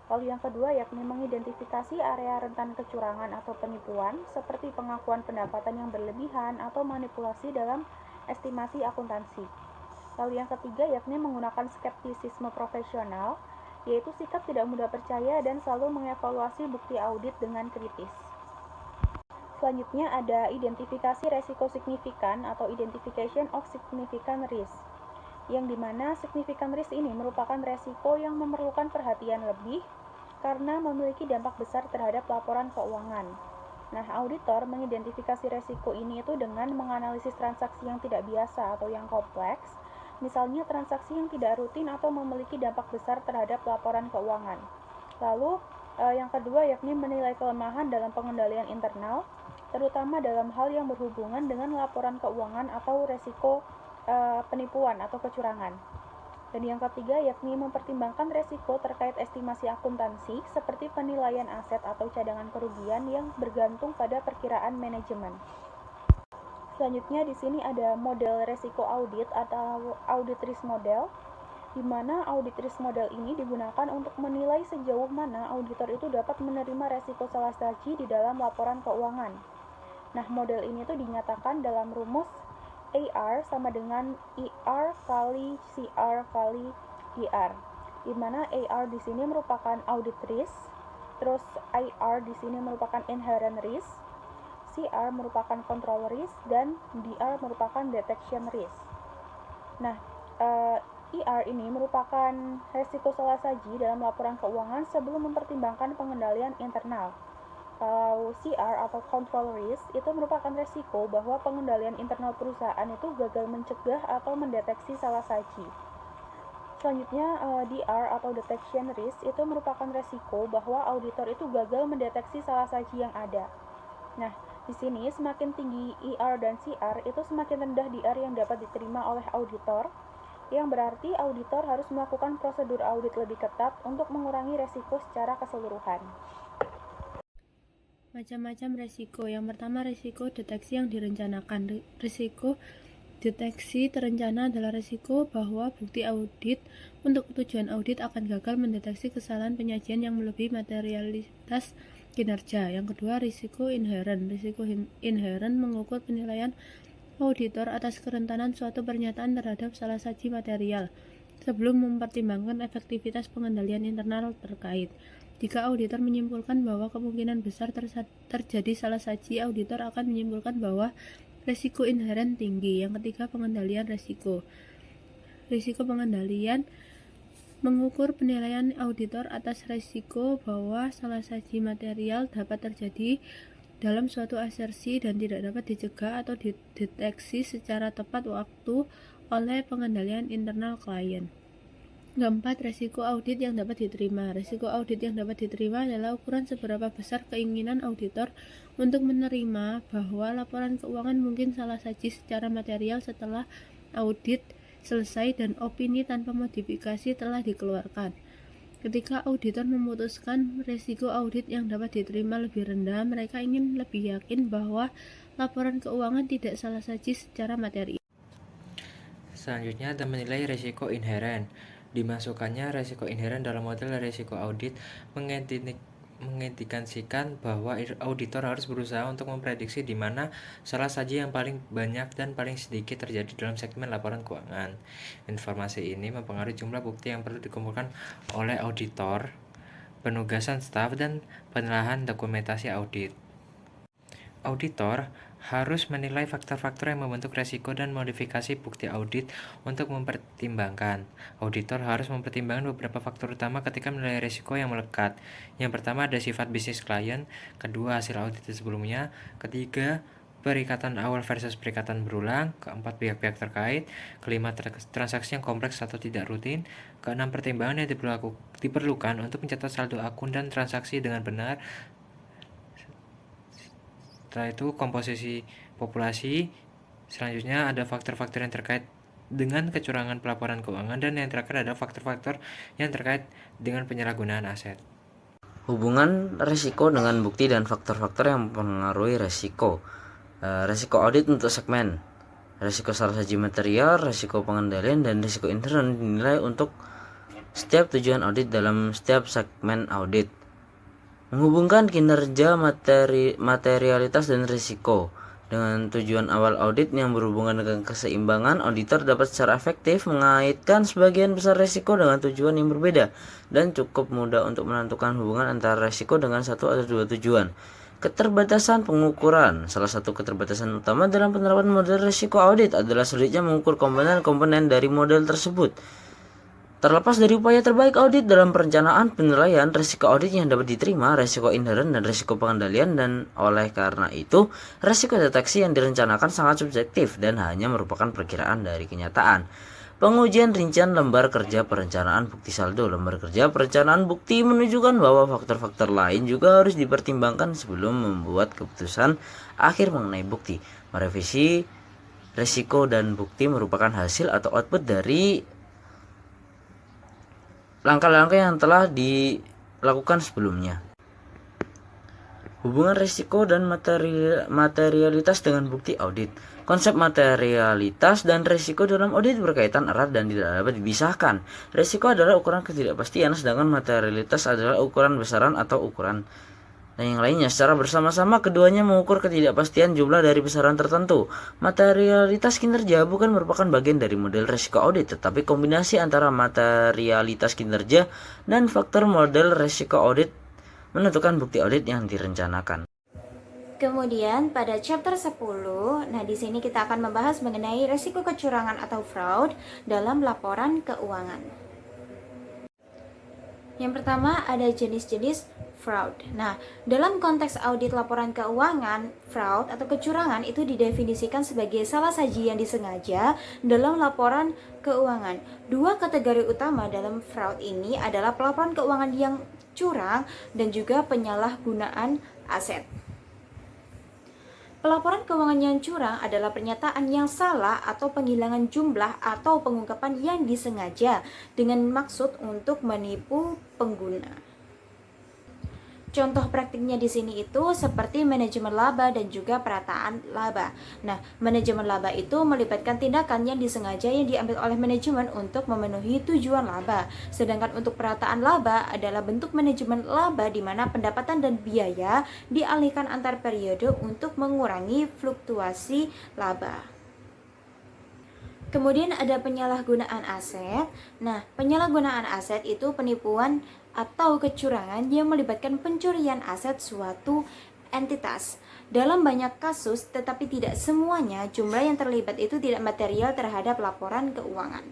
Lalu yang kedua yakni mengidentifikasi area rentan kecurangan atau penipuan seperti pengakuan pendapatan yang berlebihan atau manipulasi dalam estimasi akuntansi. Lalu yang ketiga yakni menggunakan skeptisisme profesional, yaitu sikap tidak mudah percaya dan selalu mengevaluasi bukti audit dengan kritis. Selanjutnya ada identifikasi resiko signifikan atau identification of significant risk, yang dimana significant risk ini merupakan resiko yang memerlukan perhatian lebih karena memiliki dampak besar terhadap laporan keuangan. Nah, auditor mengidentifikasi resiko ini itu dengan menganalisis transaksi yang tidak biasa atau yang kompleks, misalnya transaksi yang tidak rutin atau memiliki dampak besar terhadap laporan keuangan. Lalu, yang kedua yakni menilai kelemahan dalam pengendalian internal, terutama dalam hal yang berhubungan dengan laporan keuangan atau resiko penipuan atau kecurangan. Dan yang ketiga yakni mempertimbangkan resiko terkait estimasi akuntansi seperti penilaian aset atau cadangan kerugian yang bergantung pada perkiraan manajemen. Selanjutnya di sini ada model resiko audit atau audit risk model, di mana audit risk model ini digunakan untuk menilai sejauh mana auditor itu dapat menerima resiko salah saji di dalam laporan keuangan. Nah, model ini tuh dinyatakan dalam rumus AR sama dengan IR kali CR kali DR, di mana AR di sini merupakan audit risk, terus IR di sini merupakan inherent risk, CR merupakan control risk, dan DR merupakan detection risk. Nah, IR ini merupakan resiko salah saji dalam laporan keuangan sebelum mempertimbangkan pengendalian internal. Kalau CR atau control risk itu merupakan resiko bahwa pengendalian internal perusahaan itu gagal mencegah atau mendeteksi salah saji. Selanjutnya DR atau detection risk itu merupakan resiko bahwa auditor itu gagal mendeteksi salah saji yang ada. Nah, di sini semakin tinggi IR dan CR itu semakin rendah DR yang dapat diterima oleh auditor yang berarti auditor harus melakukan prosedur audit lebih ketat untuk mengurangi resiko secara keseluruhan.
Macam-macam resiko. Yang pertama, resiko deteksi yang direncanakan. Risiko deteksi terencana adalah risiko bahwa bukti audit untuk tujuan audit akan gagal mendeteksi kesalahan penyajian yang melebihi materialitas kinerja. Yang kedua, risiko inheren. Risiko inheren mengukur penilaian auditor atas kerentanan suatu pernyataan terhadap salah saji material sebelum mempertimbangkan efektivitas pengendalian internal terkait. Jika auditor menyimpulkan bahwa kemungkinan besar terjadi salah saji, auditor akan menyimpulkan bahwa risiko inheren tinggi. Yang ketiga, pengendalian risiko. Risiko pengendalian mengukur penilaian auditor atas risiko bahwa salah saji material dapat terjadi dalam suatu asersi dan tidak dapat dicegah atau dideteksi secara tepat waktu oleh pengendalian internal klien. Keempat, risiko audit yang dapat diterima. Risiko audit yang dapat diterima adalah ukuran seberapa besar keinginan auditor untuk menerima bahwa laporan keuangan mungkin salah saji secara material setelah audit selesai dan opini tanpa modifikasi telah dikeluarkan. Ketika auditor memutuskan risiko audit yang dapat diterima lebih rendah, mereka ingin lebih yakin bahwa laporan keuangan tidak salah saji secara material.
Selanjutnya ada menilai risiko inheren. Dimasukkannya risiko inheren dalam model risiko audit mengindikasikan bahwa auditor harus berusaha untuk memprediksi di mana salah saji yang paling banyak dan paling sedikit terjadi dalam segmen laporan keuangan. Informasi ini mempengaruhi jumlah bukti yang perlu dikumpulkan oleh auditor, penugasan staf, dan penilaian dokumentasi audit. Auditor harus menilai faktor-faktor yang membentuk risiko dan modifikasi bukti audit untuk mempertimbangkan. Auditor harus mempertimbangkan beberapa faktor utama ketika menilai risiko yang melekat. Yang pertama ada sifat bisnis klien, kedua hasil audit sebelumnya, ketiga perikatan awal versus perikatan berulang, keempat pihak-pihak terkait, kelima transaksi yang kompleks atau tidak rutin, keenam pertimbangan yang diperlukan untuk mencatat saldo akun dan transaksi dengan benar. Setelah itu komposisi populasi. Selanjutnya ada faktor-faktor yang terkait dengan kecurangan pelaporan keuangan, dan yang terakhir ada faktor-faktor yang terkait dengan penyalahgunaan aset.
Hubungan risiko dengan bukti dan faktor-faktor yang mempengaruhi risiko. Risiko audit untuk segmen. Risiko salah saji material, risiko pengendalian, dan risiko intern dinilai untuk setiap tujuan audit dalam setiap segmen audit. Menghubungkan kinerja materialitas dan risiko. Dengan tujuan awal audit yang berhubungan dengan keseimbangan, auditor dapat secara efektif mengaitkan sebagian besar risiko dengan tujuan yang berbeda dan cukup mudah untuk menentukan hubungan antara risiko dengan satu atau dua tujuan. Keterbatasan pengukuran. Salah satu keterbatasan utama dalam penerapan model risiko audit adalah sulitnya mengukur komponen-komponen dari model tersebut. Terlepas dari upaya terbaik audit dalam perencanaan penilaian risiko audit yang dapat diterima, risiko inheren dan risiko pengendalian, dan oleh karena itu, risiko deteksi yang direncanakan sangat subjektif dan hanya merupakan perkiraan dari kenyataan. Pengujian rincian lembar kerja perencanaan bukti saldo. Lembar kerja perencanaan bukti menunjukkan bahwa faktor-faktor lain juga harus dipertimbangkan sebelum membuat keputusan akhir mengenai bukti. Merevisi risiko dan bukti merupakan hasil atau output dari langkah-langkah yang telah dilakukan sebelumnya. Hubungan risiko dan materialitas dengan bukti audit. Konsep materialitas dan risiko dalam audit berkaitan erat dan tidak dapat dipisahkan. Risiko adalah ukuran ketidakpastian, sedangkan materialitas adalah ukuran besaran atau ukuran dan yang lainnya. Secara bersama-sama keduanya mengukur ketidakpastian jumlah dari besaran tertentu. Materialitas kinerja bukan merupakan bagian dari model risiko audit, tetapi kombinasi antara materialitas kinerja dan faktor model risiko audit menentukan bukti audit yang direncanakan.
Kemudian pada chapter 10, nah di sini kita akan membahas mengenai risiko kecurangan atau fraud dalam laporan keuangan. Yang pertama ada jenis-jenis fraud. Nah, dalam konteks audit laporan keuangan, fraud atau kecurangan itu didefinisikan sebagai salah saji yang disengaja dalam laporan keuangan. Dua kategori utama dalam fraud ini adalah pelaporan keuangan yang curang dan juga penyalahgunaan aset. Pelaporan keuangan yang curang adalah pernyataan yang salah atau penghilangan jumlah atau pengungkapan yang disengaja dengan maksud untuk menipu pengguna. Contoh praktiknya di sini itu seperti manajemen laba dan juga perataan laba. Nah, manajemen laba itu melibatkan tindakan yang disengaja yang diambil oleh manajemen untuk memenuhi tujuan laba. Sedangkan untuk perataan laba adalah bentuk manajemen laba di mana pendapatan dan biaya dialihkan antar periode untuk mengurangi fluktuasi laba. Kemudian ada penyalahgunaan aset. Nah, penyalahgunaan aset itu penipuan atau kecurangan yang melibatkan pencurian aset suatu entitas. Dalam banyak kasus, tetapi tidak semuanya, jumlah yang terlibat itu tidak material terhadap laporan keuangan.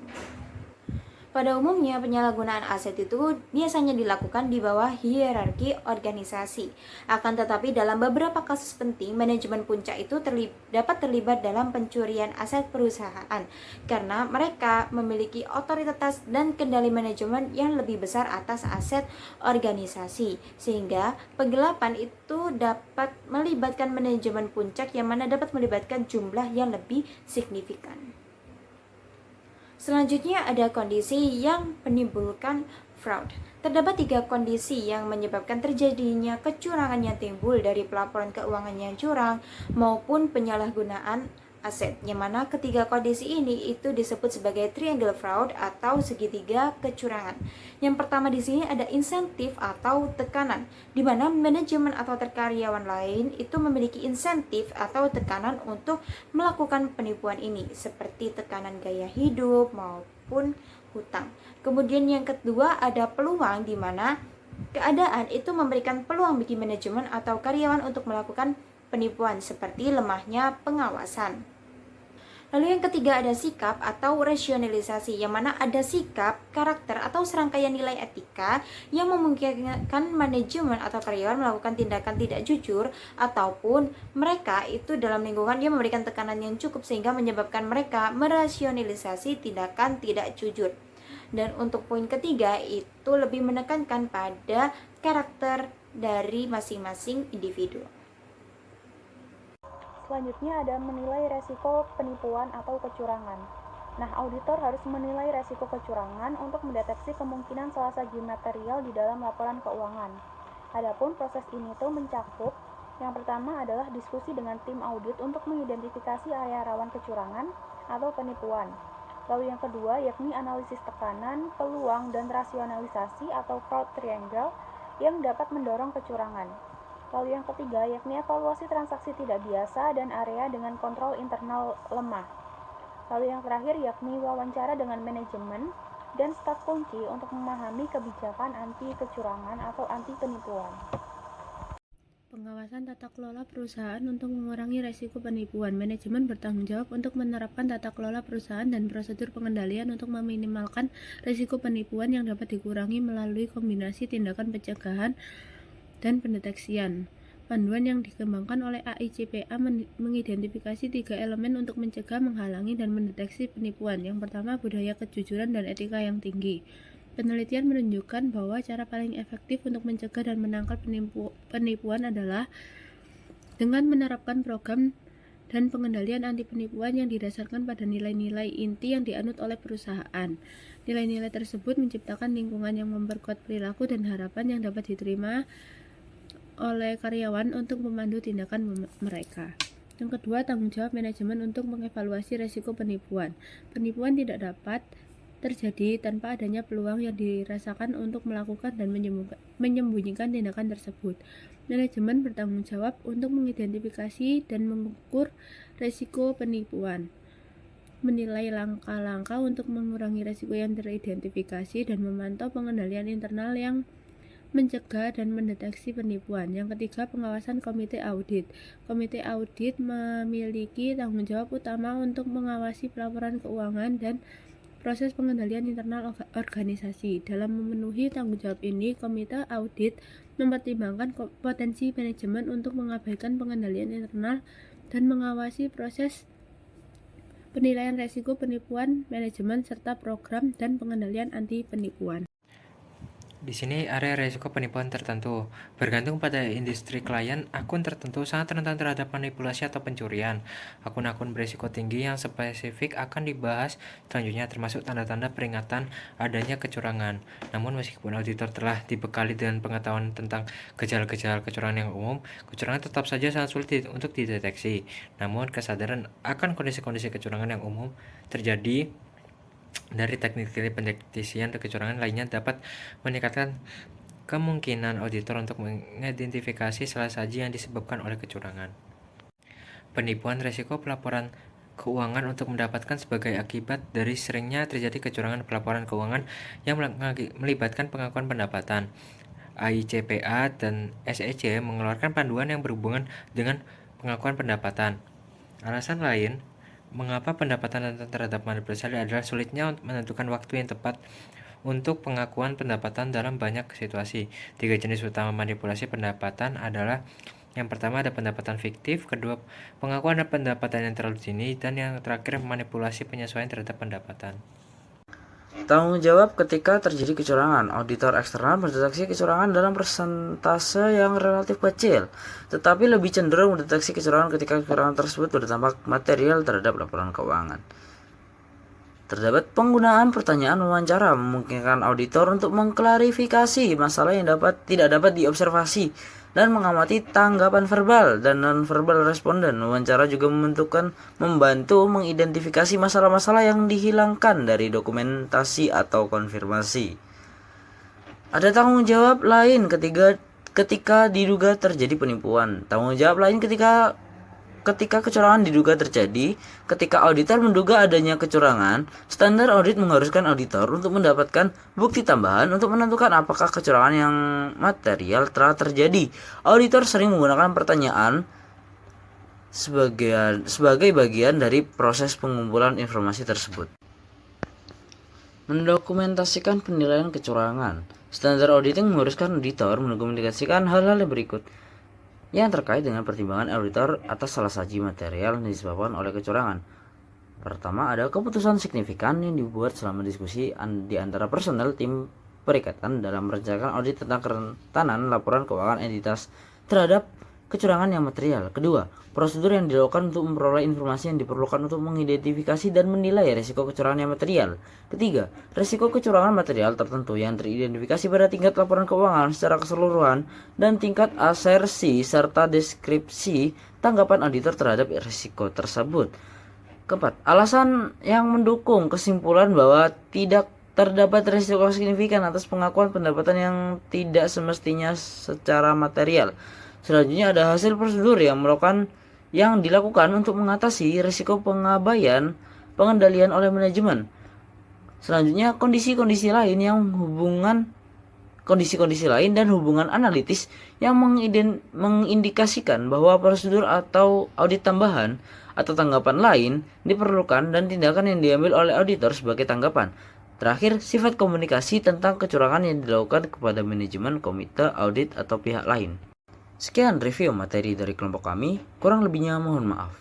Pada umumnya, penyalahgunaan aset itu biasanya dilakukan di bawah hierarki organisasi. Akan tetapi dalam beberapa kasus penting, manajemen puncak itu dapat terlibat dalam pencurian aset perusahaan karena mereka memiliki otoritas dan kendali manajemen yang lebih besar atas aset organisasi. Sehingga penggelapan itu dapat melibatkan manajemen puncak yang mana dapat melibatkan jumlah yang lebih signifikan. Selanjutnya ada kondisi yang menimbulkan fraud. Terdapat 3 kondisi yang menyebabkan terjadinya kecurangan yang timbul dari pelaporan keuangan yang curang maupun penyalahgunaan aset, yang mana ketiga kondisi ini itu disebut sebagai triangle fraud atau segitiga kecurangan. Yang pertama di sini ada insentif atau tekanan, di mana manajemen atau karyawan lain itu memiliki insentif atau tekanan untuk melakukan penipuan ini, seperti tekanan gaya hidup maupun hutang. Kemudian yang kedua ada peluang, di mana keadaan itu memberikan peluang bagi manajemen atau karyawan untuk melakukan penipuan, seperti lemahnya pengawasan. Lalu yang ketiga ada sikap atau rasionalisasi, yang mana ada sikap, karakter, atau serangkaian nilai etika yang memungkinkan manajemen atau karyawan melakukan tindakan tidak jujur, ataupun mereka itu dalam lingkungan yang memberikan tekanan yang cukup sehingga menyebabkan mereka merasionalisasi tindakan tidak jujur. Dan untuk poin ketiga itu lebih menekankan pada karakter dari masing-masing individu.
Selanjutnya ada menilai resiko penipuan atau kecurangan. Nah, auditor harus menilai resiko kecurangan untuk mendeteksi kemungkinan salah satu material di dalam laporan keuangan. Adapun proses ini tuh mencakup yang pertama adalah diskusi dengan tim audit untuk mengidentifikasi area rawan kecurangan atau penipuan. Lalu yang kedua yakni analisis tekanan, peluang, dan rasionalisasi atau fraud triangle yang dapat mendorong kecurangan. Lalu yang ketiga yakni evaluasi transaksi tidak biasa dan area dengan kontrol internal lemah. Lalu yang terakhir yakni wawancara dengan manajemen dan staf kunci untuk memahami kebijakan anti kecurangan atau anti penipuan.
Pengawasan tata kelola perusahaan untuk mengurangi risiko penipuan. Manajemen bertanggung jawab untuk menerapkan tata kelola perusahaan dan prosedur pengendalian untuk meminimalkan risiko penipuan yang dapat dikurangi melalui kombinasi tindakan pencegahan dan pendeteksian. Panduan yang dikembangkan oleh AICPA mengidentifikasi 3 elemen untuk mencegah, menghalangi, dan mendeteksi penipuan. Yang pertama, budaya kejujuran dan etika yang tinggi. Penelitian menunjukkan bahwa cara paling efektif untuk mencegah dan menangkal penipuan adalah dengan menerapkan program dan pengendalian anti penipuan yang didasarkan pada nilai-nilai inti yang dianut oleh perusahaan. Nilai-nilai tersebut menciptakan lingkungan yang memperkuat perilaku dan harapan yang dapat diterima oleh karyawan untuk memandu tindakan mereka. Yang kedua, tanggung jawab manajemen untuk mengevaluasi risiko penipuan. Penipuan tidak dapat terjadi tanpa adanya peluang yang dirasakan untuk melakukan dan menyembunyikan tindakan tersebut. Manajemen bertanggung jawab untuk mengidentifikasi dan mengukur risiko penipuan, menilai langkah-langkah untuk mengurangi risiko yang teridentifikasi, dan memantau pengendalian internal yang mencegah dan mendeteksi penipuan. Yang ketiga, pengawasan komite audit. Komite audit memiliki tanggung jawab utama untuk mengawasi pelaporan keuangan dan proses pengendalian internal organisasi. Dalam memenuhi tanggung jawab ini, komite audit mempertimbangkan potensi manajemen untuk mengabaikan pengendalian internal dan mengawasi proses penilaian risiko penipuan manajemen serta program dan pengendalian anti penipuan.
Di sini area risiko penipuan tertentu. Bergantung pada industri klien, akun tertentu sangat rentan terhadap manipulasi atau pencurian. Akun-akun berisiko tinggi yang spesifik akan dibahas selanjutnya, termasuk tanda-tanda peringatan adanya kecurangan. Namun meskipun auditor telah dibekali dengan pengetahuan tentang gejala-gejala kecurangan yang umum, kecurangan tetap saja sangat sulit untuk dideteksi. Namun kesadaran akan kondisi-kondisi kecurangan yang umum terjadi dari teknik-teknik pendeteksian kecurangan lainnya dapat meningkatkan kemungkinan auditor untuk mengidentifikasi salah saji yang disebabkan oleh kecurangan. Penipuan risiko pelaporan keuangan untuk mendapatkan sebagai akibat dari seringnya terjadi kecurangan pelaporan keuangan yang melibatkan pengakuan pendapatan. AICPA dan SEC mengeluarkan panduan yang berhubungan dengan pengakuan pendapatan. Alasan lain mengapa pendapatan terhadap manipulasi adalah sulitnya menentukan waktu yang tepat untuk pengakuan pendapatan dalam banyak situasi. 3 jenis utama manipulasi pendapatan adalah: yang pertama ada pendapatan fiktif, kedua pengakuan pendapatan yang terlalu dini, dan yang terakhir manipulasi penyesuaian terhadap pendapatan.
Tanggung jawab ketika terjadi kecurangan. Auditor eksternal mendeteksi kecurangan dalam persentase yang relatif kecil, tetapi lebih cenderung mendeteksi kecurangan ketika kecurangan tersebut berdampak material terhadap laporan keuangan. Terdapat penggunaan pertanyaan wawancara memungkinkan auditor untuk mengklarifikasi masalah yang tidak dapat diobservasi dan mengamati tanggapan verbal dan non-verbal responden. Wawancara juga membantu mengidentifikasi masalah-masalah yang dihilangkan dari dokumentasi atau konfirmasi. Ada tanggung jawab lain ketika diduga terjadi penipuan. Tanggung jawab lain ketika kecurangan diduga terjadi. Ketika auditor menduga adanya kecurangan, standar audit mengharuskan auditor untuk mendapatkan bukti tambahan untuk menentukan apakah kecurangan yang material telah terjadi. Auditor sering menggunakan pertanyaan sebagai bagian dari proses pengumpulan informasi tersebut. Mendokumentasikan penilaian kecurangan. Standar auditing mengharuskan auditor mendokumentasikan hal-hal yang berikut yang terkait dengan pertimbangan auditor atas salah saji material yang disebabkan oleh kecurangan. Pertama, ada keputusan signifikan yang dibuat selama diskusi di antara personel tim perikatan dalam merencanakan audit tentang kerentanan laporan keuangan entitas terhadap kecurangan yang material. Kedua, prosedur yang dilakukan untuk memperoleh informasi yang diperlukan untuk mengidentifikasi dan menilai risiko kecurangan yang material. Ketiga, risiko kecurangan material tertentu yang teridentifikasi pada tingkat laporan keuangan secara keseluruhan dan tingkat asersi serta deskripsi tanggapan auditor terhadap risiko tersebut. Keempat, alasan yang mendukung kesimpulan bahwa tidak terdapat risiko signifikan atas pengakuan pendapatan yang tidak semestinya secara material. Selanjutnya ada hasil prosedur yang dilakukan untuk mengatasi risiko pengabaian pengendalian oleh manajemen. Selanjutnya kondisi-kondisi lain dan hubungan analitis yang mengindikasikan bahwa prosedur atau audit tambahan atau tanggapan lain diperlukan dan tindakan yang diambil oleh auditor sebagai tanggapan. Terakhir, sifat komunikasi tentang kecurangan yang dilakukan kepada manajemen, komite, audit, atau pihak lain. Sekian review materi dari kelompok kami, kurang lebihnya mohon maaf.